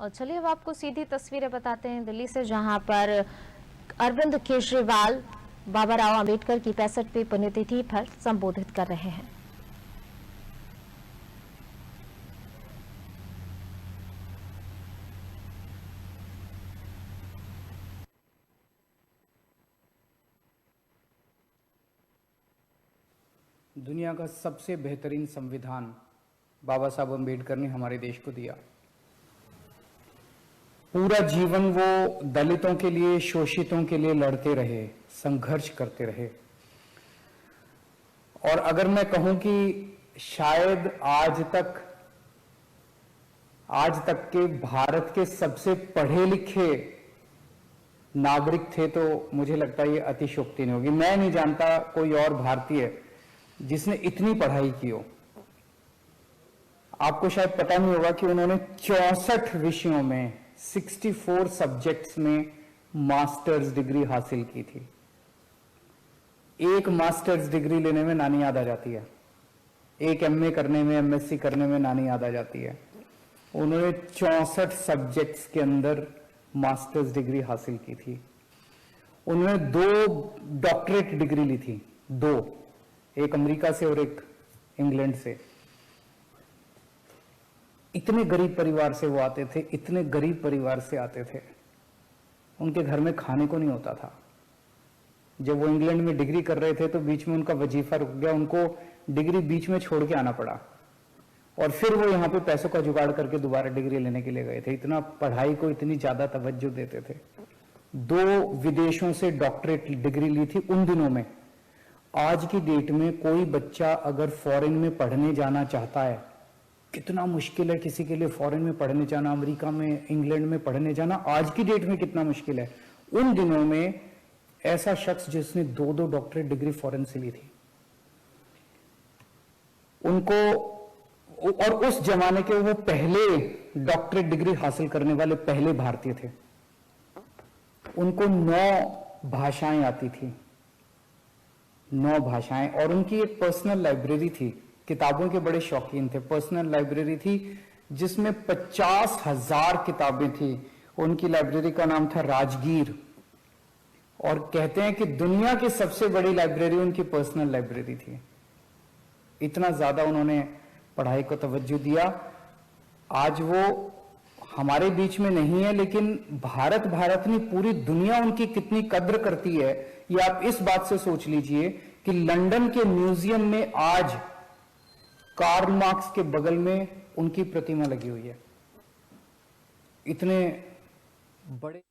और चलिए अब आपको सीधी तस्वीरें बताते हैं दिल्ली से, जहां पर अरविंद केजरीवाल बाबा राव आंबेडकर की 65वीं पुण्यतिथि पर संबोधित कर रहे हैं। दुनिया का सबसे बेहतरीन संविधान बाबा साहब अम्बेडकर ने हमारे देश को दिया। पूरा जीवन वो दलितों के लिए, शोषितों के लिए लड़ते रहे, संघर्ष करते रहे। और अगर मैं कहूं कि शायद आज तक के भारत के सबसे पढ़े लिखे नागरिक थे, तो मुझे लगता है ये अतिशयोक्ति नहीं होगी। मैं नहीं जानता कोई और भारतीय जिसने इतनी पढ़ाई की हो। आपको शायद पता नहीं होगा कि उन्होंने 64 विषयों में 64 सब्जेक्ट्स में मास्टर्स डिग्री हासिल की थी। एक मास्टर्स डिग्री लेने में नानी याद आ जाती है, एक एमए करने में, एमएससी करने में नानी याद आ जाती है। उन्होंने 64 सब्जेक्ट्स के अंदर मास्टर्स डिग्री हासिल की थी। उन्होंने 2 डॉक्टरेट डिग्री ली थी, 2, एक अमेरिका से और एक इंग्लैंड से। इतने गरीब परिवार से वो आते थे, इतने गरीब परिवार से आते थे, उनके घर में खाने को नहीं होता था। जब वो इंग्लैंड में डिग्री कर रहे थे तो बीच में उनका वजीफा रुक गया, उनको डिग्री बीच में छोड़ के आना पड़ा, और फिर वो यहाँ पे पैसों का जुगाड़ करके दोबारा डिग्री लेने के लिए गए थे। इतना पढ़ाई को इतनी ज्यादा तवज्जो देते थे। 2 विदेशों से डॉक्टरेट डिग्री ली थी उन दिनों में। आज की डेट में कोई बच्चा अगर फॉरेन में पढ़ने जाना चाहता है, कितना मुश्किल है किसी के लिए फॉरेन में पढ़ने जाना, अमेरिका में, इंग्लैंड में पढ़ने जाना आज की डेट में कितना मुश्किल है। उन दिनों में ऐसा शख्स जिसने 2 डॉक्टरेट डिग्री फॉरेन से ली थी, उनको, और उस जमाने के वो पहले डॉक्टरेट डिग्री हासिल करने वाले पहले भारतीय थे। उनको 9 भाषाएं आती थी, 9 भाषाएं। और उनकी एक पर्सनल लाइब्रेरी थी, किताबों के बड़े शौकीन थे। पर्सनल लाइब्रेरी थी जिसमें 50,000 किताबें थी। उनकी लाइब्रेरी का नाम था राजगीर। और कहते हैं कि दुनिया की सबसे बड़ी लाइब्रेरी उनकी पर्सनल लाइब्रेरी थी। इतना ज्यादा उन्होंने पढ़ाई को तवज्जो दिया। आज वो हमारे बीच में नहीं है, लेकिन भारत नहीं, पूरी दुनिया उनकी कितनी कद्र करती है, ये आप इस बात से सोच लीजिए कि लंदन के म्यूजियम में आज कार्ल मार्क्स के बगल में उनकी प्रतिमा लगी हुई है। इतने बड़े